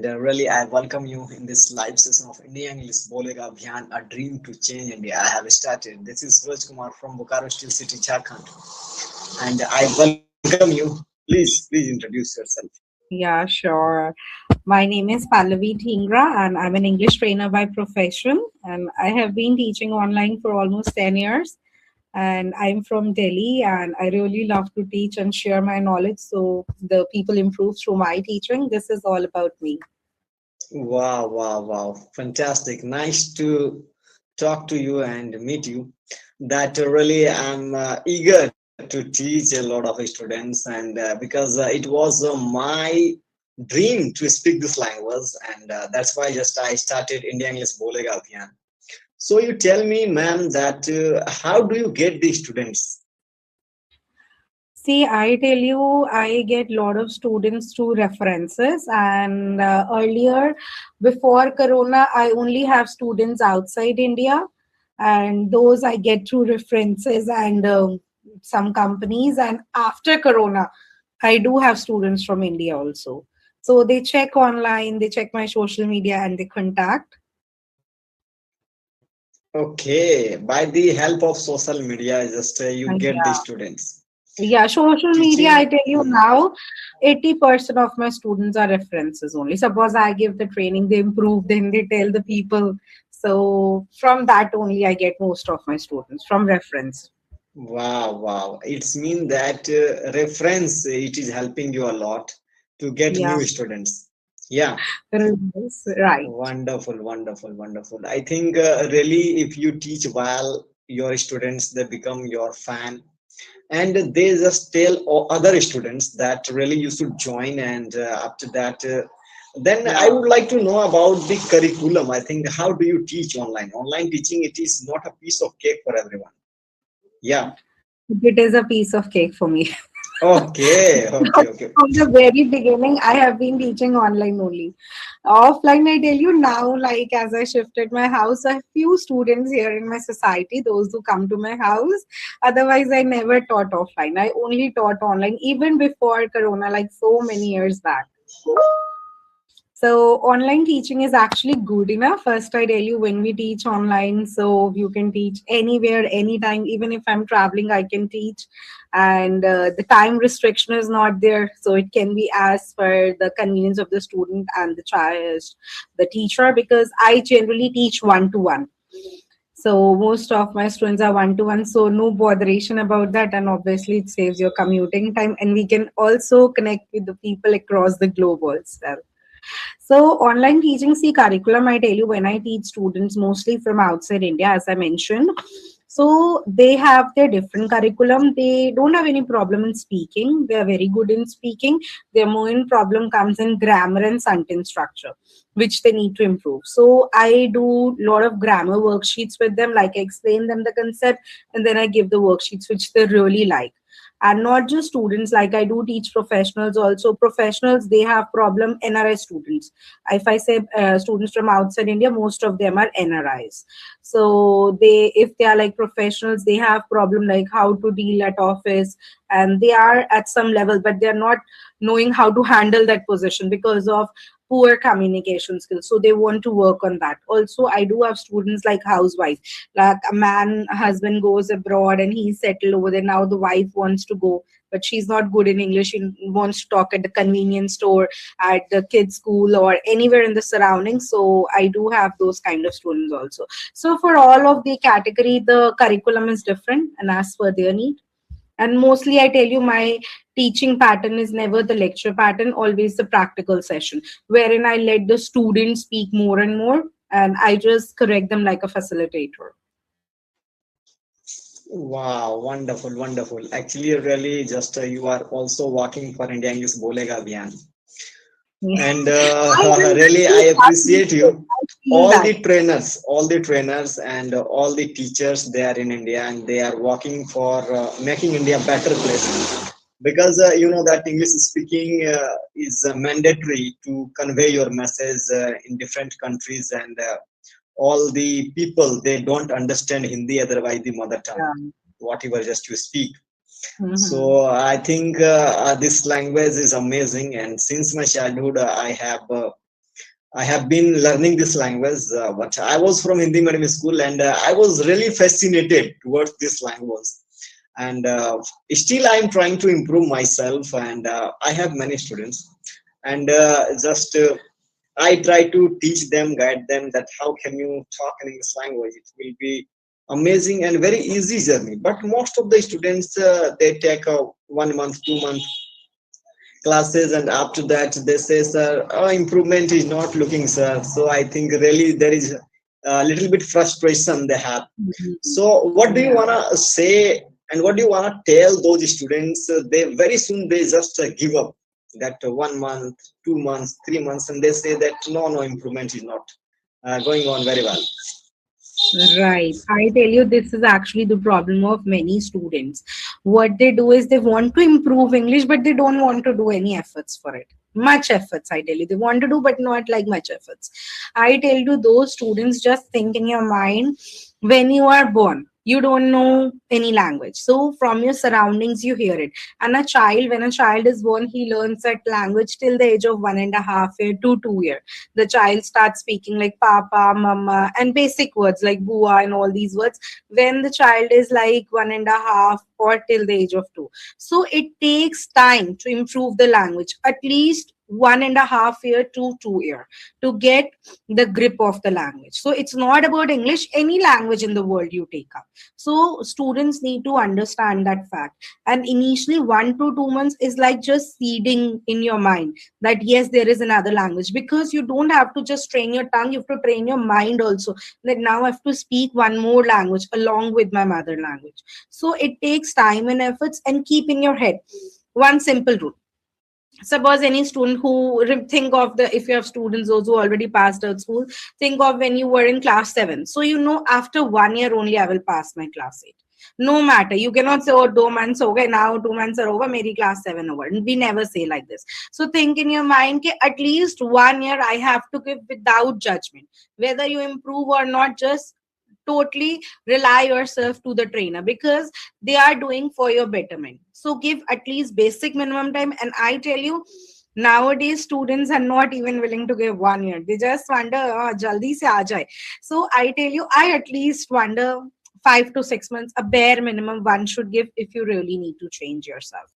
really I welcome you in this live session of India English Bolega Abhiyan, a dream to change India. I have started. This is Suraj Kumar from Bokaro Steel City, Jharkhand, and I welcome you. Please introduce yourself. Yeah, sure. My name is Pallavi Dhingra, and I'm an English trainer by profession. And I have been teaching online for almost 10 years. And I'm from Delhi, and I really love to teach and share my knowledge so the people improve through my teaching. This is all about me. Wow. Fantastic. Nice to talk to you and meet you. That really I'm eager to teach a lot of students, and because it was my dream to speak this language, and that's why just I started India English Bolega Abhiyan. So you tell me, ma'am, that how do you get the students? See, I tell you, I get a lot of students through references, and earlier, before Corona, I only have students outside India, and those I get through references and some companies. And after Corona, I do have students from India also. So they check online, they check my social media, and they contact. Okay, by the help of social media, just you get the Yeah. students Yeah, social media, I teaching. tell you Hmm. now, 80% of my students are references only. Suppose I give the training, they improve, then they tell the people. So from that only, I get most of my students from reference. Wow. It's mean that reference it is helping you a lot to get Yeah, new students. Yeah, yes, right. wonderful. I think really if you teach well, your students they become your fan, and they just tell other students that really you should join. And after that, then I Yeah. would like to know about the curriculum. I think how do you teach online? Online teaching it is not a piece of cake for everyone. Yeah. It is a piece of cake for me. Okay. From the very beginning, I have been teaching online only. Offline, I tell you now, like as I shifted my house, I have few students here in my society, those who come to my house. Otherwise, I never taught offline. I only taught online, even before Corona, like so many years back. So online teaching is actually good enough. First, I tell you when we teach online, so you can teach anywhere, anytime. Even if I'm traveling, I can teach, and the time restriction is not there, so it can be as per the convenience of the student and the child, the teacher. Because I generally teach one to one. So most of my students are one to one, so no botheration about that, and obviously it saves your commuting time, and we can also connect with the people across the globe also. So online teaching, see curriculum, I tell you when I teach students mostly from outside India, as I mentioned. So they have their different curriculum. They don't have any problem in speaking. They are very good in speaking. Their main problem comes in grammar and sentence structure, which they need to improve. So I do a lot of grammar worksheets with them, like I explain them the concept, and then I give the worksheets which they really like. And not just students, like I do teach professionals also. Professionals, they have problem, NRI students. If I say students from outside India, most of them are NRIs. So they, if they are like professionals, they have problem like how to deal at office, and they are at some level, but they are not knowing how to handle that position because of poor communication skills. So they want to work on that. Also, I do have students like housewife, like a man husband goes abroad and he's settled over there. Now the wife wants to go, but she's not good in English. She wants to talk at the convenience store, at the kids school, or anywhere in the surroundings. So I do have those kind of students also. So for all of the category, the curriculum is different and as per their need. And mostly I tell you, my teaching pattern is never the lecture pattern, always the practical session, wherein I let the students speak more and more, and I just correct them like a facilitator. Wow, wonderful. Actually, really, just you are also working for India English Bolega Abhiyan. Yeah. And I really I really appreciate you. I feel that. All the trainers and all the teachers they are in India, and they are working for making India a better place, because you know that English speaking is mandatory to convey your message in different countries, and all the people they don't understand Hindi, otherwise the mother tongue, Yeah. whatever just you speak. Mhm. So I think this language is amazing, and since my childhood, I have I have been learning this language, but I was from Hindi medium school, and I was really fascinated towards this language. And still, I am trying to improve myself, and I have many students, and just I try to teach them, guide them that how can you talk in English language. It will be amazing and very easy journey. But most of the students they take a 1 month, 2 month classes, and after that they say, sir, improvement is not looking, sir. So I think really there is a little bit frustration they have. Mhm. So what do you Yeah. want to say, and what do you want to tell those students? They very soon they just give up that 1 month, 2 months, 3 months, and they say that no, improvement is not going on very well. Right. I tell you, this is actually the problem of many students. What they do is they want to improve English, but they don't want to do any efforts for it. Much efforts, I tell you. They want to do, but not like much efforts. I tell you, those students, just think in your mind, when you are born, you don't know any language. So from your surroundings, you hear it. And a child, when a child is born, he learns that language till the age of 1.5 year to 2 year. The child starts speaking like papa, mama, and basic words like bua and all these words when the child is like 1.5 or till the age of 2. So it takes time to improve the language, at least 1.5 year to 2 year, to get the grip of the language. So it's not about English, any language in the world you take up. So students need to understand that fact. And initially 1 to 2 months is like just seeding in your mind that yes, there is another language, because you don't have to just train your tongue, you have to train your mind also, that now I have to speak one more language along with my mother language. So it takes time and efforts. And keep in your head one simple rule. Suppose any student who think of the, if you have students those who already passed out school, think of when you were in class 7. So you know, after 1 year only I will pass my class 8. No matter, you cannot say, oh, 2 months okay, now 2 months are over, meri class 7 over. We never say like this. So think in your mind ke at least 1 year I have to give without judgment, whether you improve or not. Just totally rely yourself to the trainer, because they are doing for your betterment. So give at least basic minimum time. And I tell you, nowadays students are not even willing to give 1 year. They just wonder, oh, jaldi se aa jaye. So I tell you, I at least wonder 5 to 6 months, a bare minimum one should give if you really need to change yourself.